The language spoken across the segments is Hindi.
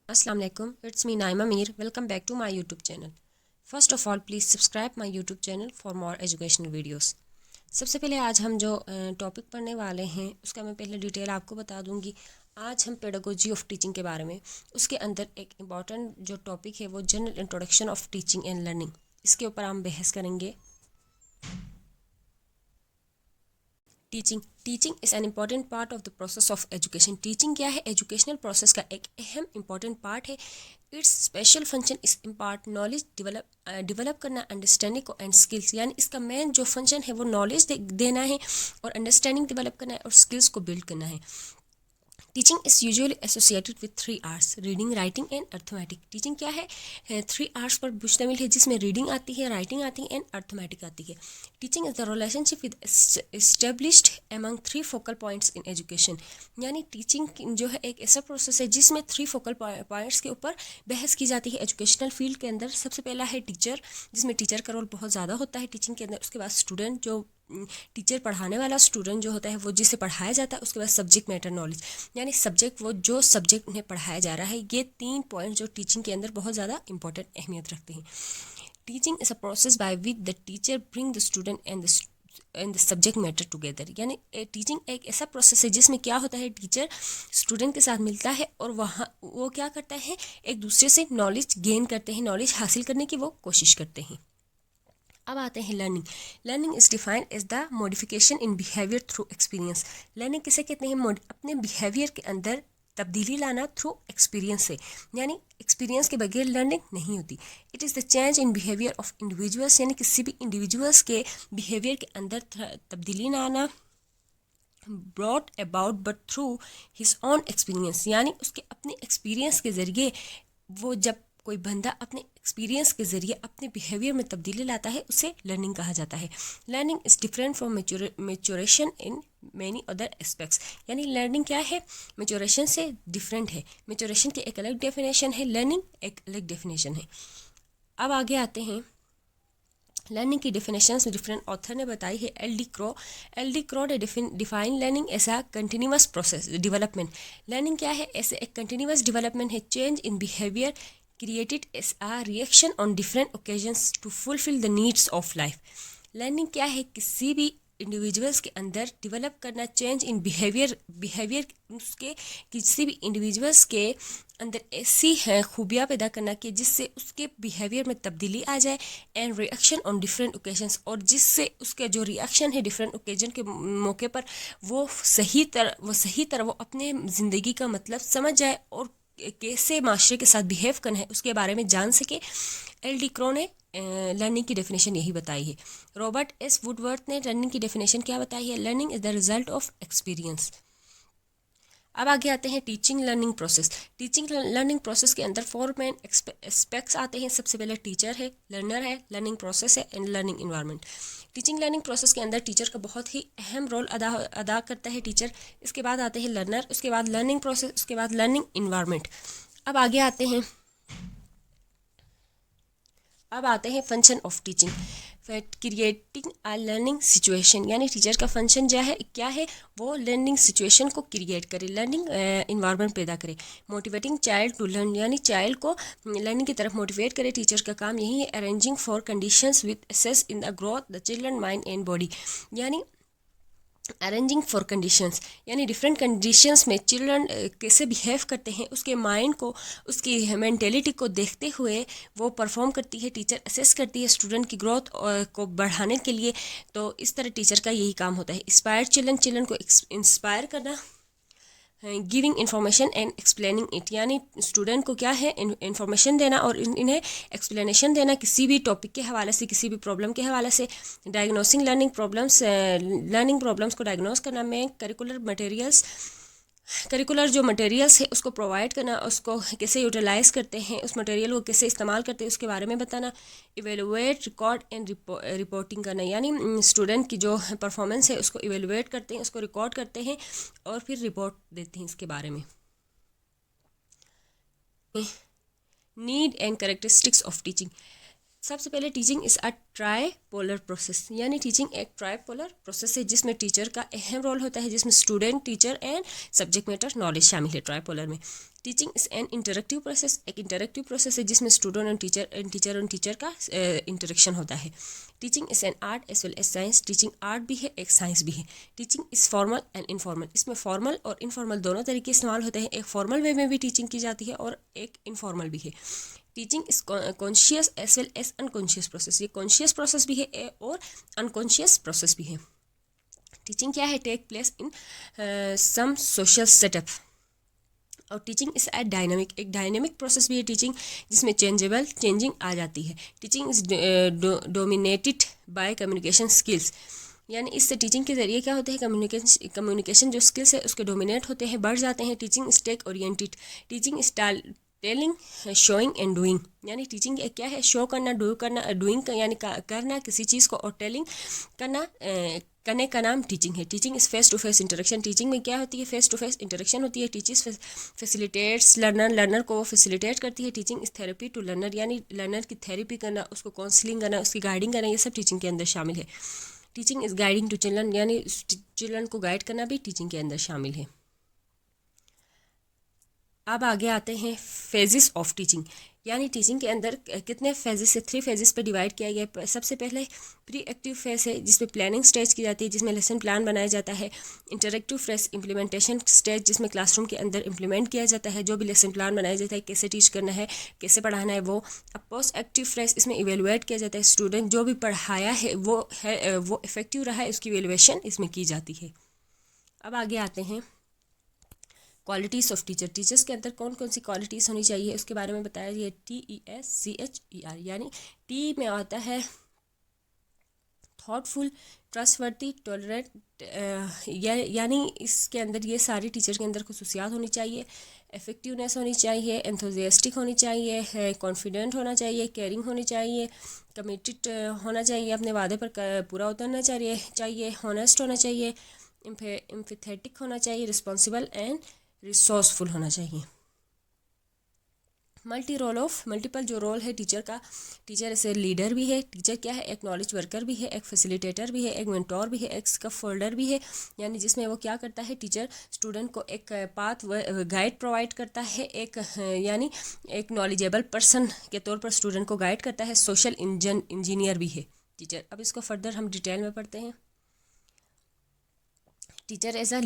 Assalamu alaikum, it's me Naima Mir. Welcome back to my YouTube channel. First of all, please subscribe my YouTube channel for more educational videos. सबसे पहले आज हम जो टॉपिक पढ़ने वाले हैं उसका मैं पहले डिटेल आपको बता दूंगी। आज हम पेडागोजी ऑफ टीचिंग के बारे में, उसके अंदर एक इम्पॉर्टेंट जो टॉपिक है वो general introduction of teaching and learning, इसके ऊपर हम बहस करेंगे। Teaching is an important part of the process of education. Teaching क्या है? एजुकेशनल प्रोसेस का एक अहम इम्पॉर्टेंट पार्ट है। इट्स स्पेशल फंक्शन इस इम्पार्ट नॉलेज डेवलप करना, अंडरस्टैंडिंग एंड स्किल्स, यानी इसका मेन जो फंक्शन है वो नॉलेज देना है और अंडरस्टैंडिंग डेवलप करना है और स्किल्स को बिल्ड करना है। Teaching is usually associated with 3 arts, reading, writing and arithmetic. Teaching क्या है? 3 आर्ट्स पर मुश्तमिल है, जिसमें रीडिंग आती है, राइटिंग आती है एंड अर्थमेटिक आती है। Teaching is the relationship with established among 3 focal points in education, यानी टीचिंग जो है एक ऐसा प्रोसेस है जिसमें 3 फोकल पॉइंट्स के ऊपर बहस की जाती है एजुकेशनल फील्ड के अंदर। सबसे पहला है टीचर, जिसमें टीचर का रोल बहुत ज़्यादा होता है टीचिंग के अंदर। उसके बाद स्टूडेंट, जो टीचर पढ़ाने वाला स्टूडेंट जो होता है वो जिसे पढ़ाया जाता है। उसके बाद सब्जेक्ट मैटर नॉलेज, यानी सब्जेक्ट, वो जो सब्जेक्ट उन्हें पढ़ाया जा रहा है। ये 3 पॉइंट जो टीचिंग के अंदर बहुत ज़्यादा इंपॉर्टेंट अहमियत रखते हैं। Teaching is a process by which the teacher bring the student and the subject matter together, यानी टीचिंग एक ऐसा प्रोसेस है जिसमें क्या होता है, टीचर स्टूडेंट के साथ मिलता है और वहाँ वो क्या करता है, एक दूसरे से नॉलेज गेन करते हैं, नॉलेज हासिल करने की वो कोशिश करते हैं। अब आते हैं learning. Learning is defined as the modification in behaviour through experience. Learning किसे कहते हैं? अपने बिहेवियर के अंदर तब्दीली लाना थ्रू एक्सपीरियंस से, यानी एक्सपीरियंस के बगैर लर्निंग नहीं होती। It is the change in behaviour of individuals, यानी किसी भी इंडिविजुअल्स के बिहेवियर के अंदर तब्दीली लाना, brought about but through his on experience, यानी उसके अपने एक्सपीरियंस के ज़रिए। वो जब कोई बंदा अपने एक्सपीरियंस के ज़रिए अपने बिहेवियर में तब्दीली लाता है, उसे लर्निंग कहा जाता है। Learning is different from maturation in many other aspects, यानी लर्निंग क्या है? मेचोरेशन से डिफरेंट है। मेचोरेशन की एक अलग डेफिनेशन है, लर्निंग एक अलग डेफिनेशन है। अब आगे आते हैं। लर्निंग की डेफिनेशंस डिफरेंट ऑथर ने बताई है। एल डी क्रो ने define learning as a continuous process development. Learning क्या है? ऐसे एक कंटिन्यूअस डेवलपमेंट है, change in behaviour created as a reaction on different occasions to fulfil the needs of life. Learning क्या है? किसी भी इंडिविजुअल्स के अंदर डेवलप करना, चेंज इन बिहेवियर उसके किसी भी इंडिविजुअल्स के अंदर ऐसी है खूबियाँ पैदा करना कि जिससे उसके बिहेवियर में तब्दीली आ जाए, and reaction on different occasions, और जिससे उसके जो रिएक्शन है डिफरेंट ओकेजन के मौके पर वो सही तरह वो अपने ज़िंदगी का मतलब समझ जाए और कैसे माशरे के साथ बिहेव करना है उसके बारे में जान सके। एल डी क्रो ने लर्निंग की डेफिनेशन यही बताई है। रॉबर्ट एस वुडवर्थ ने लर्निंग की डेफिनेशन क्या बताई है? Learning is the result of experience. अब आगे आते हैं teaching learning process. Teaching learning process के अंदर 4 मेन एस्पेक्ट्स आते हैं। सबसे पहले टीचर है, लर्नर है, लर्निंग प्रोसेस है and learning environment. Teaching learning process के अंदर टीचर का बहुत ही अहम रोल अदा करता है टीचर। इसके बाद आते हैं लर्नर, उसके बाद लर्निंग प्रोसेस, उसके बाद लर्निंग इन्वायरमेंट। अब आगे आते हैं function of teaching, creating a learning situation, यानी टीचर का फंक्शन क्या है? वो लर्निंग सिचुएशन को क्रिएट करे, लर्निंग इन्वायरमेंट पैदा करे। मोटिवेटिंग चाइल्ड टू लर्न, यानी चाइल्ड को लर्निंग की तरफ मोटिवेट करे। टीचर का काम यही है। Arranging for conditions with assess in the growth the children mind and body, यानी अरेंजिंग फॉर कंडीशंस, यानी डिफरेंट कंडीशंस में चिल्ड्रन कैसे बिहेव करते हैं, उसके माइंड को, उसकी मेंटेलिटी को देखते हुए वो परफॉर्म करती है। टीचर असेस करती है स्टूडेंट की ग्रोथ को बढ़ाने के लिए। तो इस तरह टीचर का यही काम होता है। इंस्पायर चिल्ड्रन को इंस्पायर करना, giving information and explaining it, यानी स्टूडेंट को क्या है? इन्फॉर्मेशन देना और इन्हें एक्सप्लेनेशन देना किसी भी टॉपिक के हवाले से, किसी भी प्रॉब्लम के हवाले से। डायग्नोसिंग लर्निंग प्रॉब्लम्स को डायग्नोस करना में करिकुलर जो मटेरियल्स है उसको प्रोवाइड करना, उसको कैसे यूटिलाइज़ करते हैं, उस मटेरियल को कैसे इस्तेमाल करते हैं उसके बारे में बताना। इवेलुएट, रिकॉर्ड एंड रिपोर्टिंग करना, यानी स्टूडेंट की जो परफॉर्मेंस है उसको इवेलुएट करते हैं, उसको रिकॉर्ड करते हैं और फिर रिपोर्ट देते हैं इसके बारे में। Need and characteristics of teaching, सबसे पहले teaching is a tripolar process, यानी टीचिंग एक ट्राईपोलर प्रोसेस है जिसमें टीचर का अहम रोल होता है, जिसमें student, teacher and subject matter knowledge शामिल है ट्राईपोलर में। Teaching is an interactive process, एक इंटरेक्टिव प्रोसेस है जिसमें स्टूडेंट और टीचर का इंटरेक्शन होता है। Teaching is an art as well as science, teaching art भी है, एक साइंस भी है। Teaching is formal and informal, इसमें फॉर्मल और इनफॉर्मल दोनों तरीके इस्तेमाल होते हैं। एक फॉर्मल वे में भी टीचिंग की जाती है और एक इनफॉर्मल भी है। Teaching is conscious as well as unconscious process, ये कॉन्शियस प्रोसेस भी है और अनकॉन्शियस प्रोसेस भी है। टीचिंग क्या है? Take place in some social setup. और टीचिंग इज ए डायनामिक, एक डायनामिक प्रोसेस भी है टीचिंग, जिसमें चेंजिंग आ जाती है। Teaching is dominated by communication skills, यानी इससे टीचिंग के ज़रिए क्या होता है? कम्युनिकेशन जो स्किल्स है उसके डोमिनेट होते हैं, बढ़ जाते हैं। Teaching is tech oriented, teaching is telling, showing and doing, यानी टीचिंग क्या है? शो करना, डू करना, डूइंग यानी करना किसी चीज़ को, और टेलिंग करना, करने का नाम टीचिंग है। Teaching is face to face interaction, teaching में क्या होती है? फेस टू फेस इंटरेक्शन होती है। टीचर्स फैसिलिटेट्स लर्नर को फैसिलिटेट करती है। Teaching is therapy to learner, यानी लर्नर की थेरेपी करना, उसको काउंसलिंग करना, उसकी गाइडिंग करना, ये सब टीचिंग के अंदर शामिल है। Teaching is guiding to children, यानी चिल्ड्रन को गाइड करना भी टीचिंग के अंदर शामिल है। अब आगे आते हैं फेजेस ऑफ टीचिंग, यानी टीचिंग के अंदर कितने फेजेस से 3 फेजेस पे डिवाइड किया गया है। सबसे पहले प्री एक्टिव फेज है, जिसमें प्लानिंग स्टेज की जाती है, जिसमें लेसन प्लान बनाया जाता है। इंटरेक्टिव फेज इम्प्लीमेंटेशन स्टेज, जिसमें क्लासरूम के अंदर इम्प्लीमेंट किया जाता है जो भी लेसन प्लान बनाया जाता है, कैसे टीच करना है, कैसे पढ़ाना है वो। अब पोस्ट एक्टिव फेज, इसमें इवेलुएट किया जाता है, स्टूडेंट जो भी पढ़ाया है वो इफेक्टिव रहा है, उसकी इवेलुएशन इसमें की जाती है। अब आगे आते हैं क्वालिटीज़ ऑफ टीचर, टीचर्स के अंदर कौन कौन सी क्वालिटीज़ होनी चाहिए उसके बारे में बताया। ये TESCHER, यानी टी में आता है थॉटफुल, ट्रस्टवर्दी, टॉलरेंट, यानी इसके अंदर ये सारी टीचर के अंदर खसूसियात होनी चाहिए। इफेक्टिवनेस होनी चाहिए, एंथुजियास्टिक होनी चाहिए, कॉन्फिडेंट होना चाहिए, केयरिंग होनी चाहिए, कमिटेड होना चाहिए, अपने वादे पर पूरा उतरना चाहिए, हॉनेस्ट होना चाहिए, एम्पैथेटिक होना चाहिए, रिस्पॉन्सिबल एंड रिसोर्सफुल होना चाहिए। मल्टीपल जो रोल है टीचर का, टीचर ऐसे लीडर भी है, टीचर क्या है? एक नॉलेज वर्कर भी है, एक फैसिलिटेटर भी है, एक मेंटोर भी है, एक स्कैफोल्डर भी है, यानी जिसमें वो क्या करता है? टीचर स्टूडेंट को एक पाथ गाइड प्रोवाइड करता है, यानी एक नॉलेजेबल पर्सन के तौर पर स्टूडेंट को गाइड करता है। सोशल इंजीनियर भी है टीचर। अब इसको फर्दर हम डिटेल में पढ़ते हैं। टीचर एज अ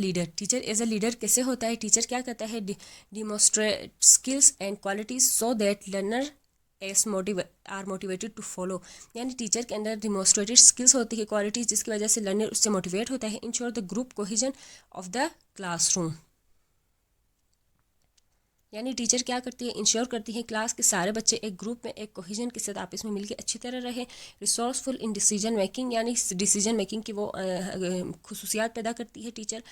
लीडर कैसे होता है? टीचर क्या करता है? Demonstrate skills and qualities so that learner are motivated to follow, यानी टीचर के अंदर डिमोस्ट्रेटेड स्किल्स होती है, क्वालिटीज, जिसकी वजह से लर्नर उससे मोटिवेट होता है। Ensure the group cohesion of the classroom, यानी टीचर क्या करती है? इंश्योर करती है क्लास के सारे बच्चे एक ग्रुप में, एक कोहेजन के साथ आपस में मिलकर अच्छी तरह रहे। रिसोर्सफुल इन डिसीजन मेकिंग, यानी डिसीजन मेकिंग की वो खसूसियात पैदा करती है teacher.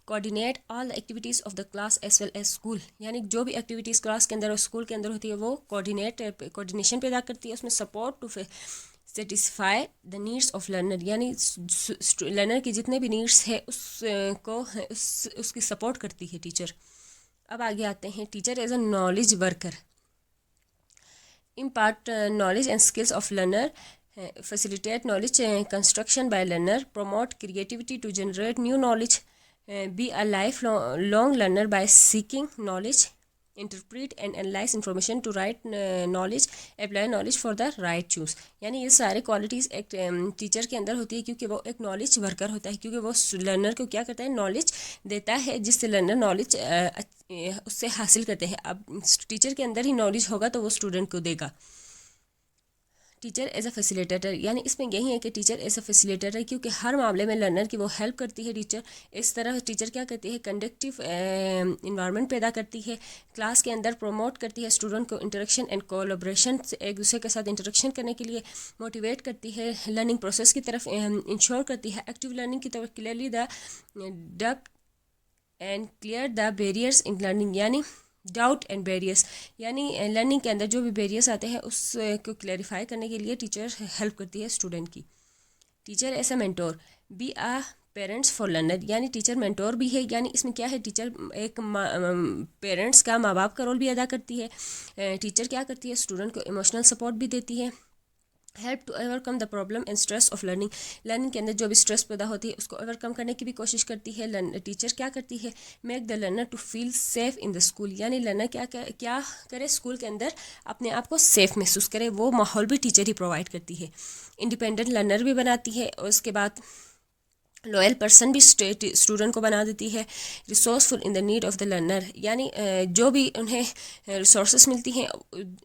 Coordinate all the activities of the class as well as school, यानी जो भी एक्टिविटीज़ क्लास के अंदर और स्कूल के अंदर होती है वो कोऑर्डिनेशन पैदा करती है। उसमें support to satisfy the needs of learner, यानी लर्नर की जितने भी नीड्स है उसकी सपोर्ट करती है टीचर। अब आगे आते हैं teacher as a knowledge worker, impart knowledge and skills of learner, facilitate knowledge construction by learner, promote creativity to generate new knowledge, be a lifelong learner by seeking knowledge, interpret and analyze information to right knowledge, apply knowledge for the right choose, यानी ये सारे क्वालिटीज़ एक टीचर के अंदर होती है, क्योंकि वो एक नॉलेज वर्कर होता है, क्योंकि वो लर्नर को क्या करता है? नॉलेज देता है, जिससे लर्नर नॉलेज उससे हासिल करते हैं। अब टीचर के अंदर ही नॉलेज होगा तो वो स्टूडेंट को देगा। टीचर एज अ फैसिलिटेटर, यानी इसमें यही है कि टीचर एज अ फैसिलिटेटर है, क्योंकि हर मामले में लर्नर की वो हेल्प करती है टीचर। इस तरह टीचर क्या करती है? कंडक्टिव इन्वायरमेंट पैदा करती है, क्लास के अंदर प्रमोट करती है स्टूडेंट को इंटरेक्शन एंड कोलैबोरेशन, एक दूसरे के साथ इंटरेक्शन करने के लिए मोटिवेट करती है, लर्निंग प्रोसेस की तरफ इंश्योर करती है, एक्टिव लर्निंग की तरफ clearly the duck and clear the barriers in learning, यानी डाउट एंड बैरियर्स, यानी लर्निंग के अंदर जो भी बैरियर्स आते हैं उसको क्लैरिफाई करने के लिए टीचर हेल्प करती है स्टूडेंट की। Teacher as a mentor, be a parents for learner, यानी टीचर मेंटोर भी है, यानी इसमें क्या है? टीचर एक पेरेंट्स का, माँ बाप का रोल भी अदा करती है। टीचर क्या करती है? स्टूडेंट को इमोशनल सपोर्ट भी देती है, help to overcome the problem and stress of learning. Learning के अंदर जो भी स्ट्रेस पैदा होती है उसको ओवरकम करने की भी कोशिश करती है। टीचर क्या करती है, make the learner to feel safe in the school, यानी लर्नर क्या करे, स्कूल के अंदर अपने आप को सेफ महसूस करे, वो माहौल भी टीचर ही प्रोवाइड करती है। इंडिपेंडेंट लर्नर भी बनाती है, और उसके बाद लॉयल पर्सन भी स्टूडेंट को बना देती है। Resourceful in the need of the learner, यानी जो भी उन्हें रिसोर्सेस मिलती हैं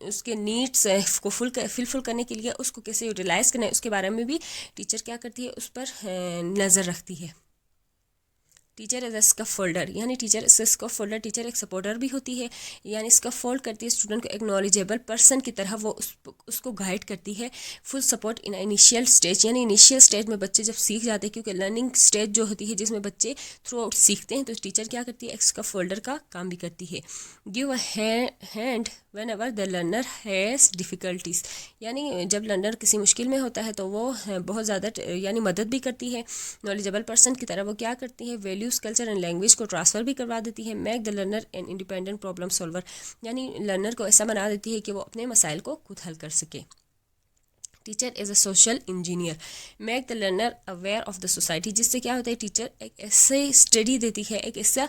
उसके नीड्स को फुलफिल करने के लिए उसको कैसे यूटिलाइज़ करना है उसके बारे में भी टीचर क्या करती है, उस पर नज़र रखती है। टीचर एज ए स्कैफोल्डर, यानी टीचर स्कैफोल्डर, टीचर एक सपोर्टर भी होती है, यानी स्कैफोल्ड करती है स्टूडेंट को एक नॉलेजेबल पर्सन की तरह, वो उसको गाइड करती है। Full support in initial stage, यानी इनिशियल स्टेज में बच्चे जब सीख जाते हैं, क्योंकि लर्निंग स्टेज जो होती है जिसमें बच्चे थ्रू आउट सीखते हैं, तो टीचर क्या करती है, एक स्कैफोल्डर का काम भी करती है। Give a hand when ever the learner has difficulties, यानी जब लर्नर किसी मुश्किल में होता है तो वो बहुत ज़्यादा यानी मदद भी करती है। नॉलेजेबल पर्सन की तरह वो क्या करती है, वैल्यूज़, कल्चर एंड लैंग्वेज को ट्रांसफ़र भी करवा देती है। Make the learner an independent problem solver, यानी लर्नर को ऐसा बना देती है कि वो अपने मसाइल को खुद हल कर सके। Teacher is a social engineer, make the learner aware of the society, जिससे क्या होता है, टीचर एक ऐसे स्टडी देती है, एक ऐसा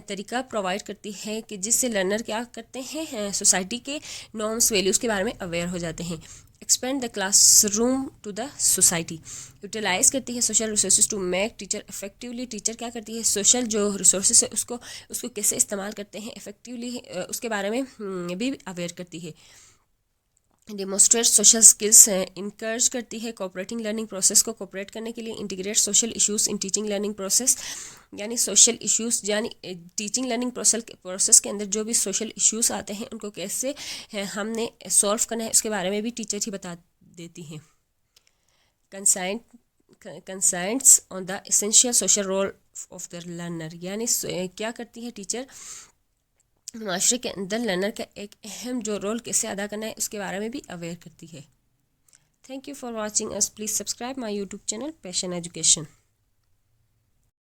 तरीका प्रोवाइड करती है कि जिससे लर्नर क्या करते हैं, सोसाइटी के नॉर्म्स, वैल्यूज़ के बारे में अवेयर हो जाते हैं। Expand the classroom to the society, utilise करती है social resources to make teacher effectively, teacher क्या करती है, सोशल जो रिसोर्सेज है उसको कैसे इस्तेमाल करते हैं इफेक्टिवली, उसके बारे में भी अवेयर करती है। डेमोस्ट्रेट सोशल स्किल्स इंकरेज करती है कोऑपरेटिंग लर्निंग प्रोसेस को कोऑपरेट करने के लिए। Integrate social issues in teaching learning process, यानी सोशल इश्यूज, यानी टीचिंग लर्निंग प्रोसेस के अंदर जो भी सोशल इश्यूज आते हैं उनको कैसे हमने सॉल्व करना है उसके बारे में भी टीचर ही बता देती हैं। Constraints on the essential social role of the learner, यानी क्या करती है टीचर, माशरे के अंदर लर्नर का एक अहम जो रोल कैसे अदा करना है उसके बारे में भी अवेयर करती है। Thank you for watching us, please subscribe my YouTube channel passion education.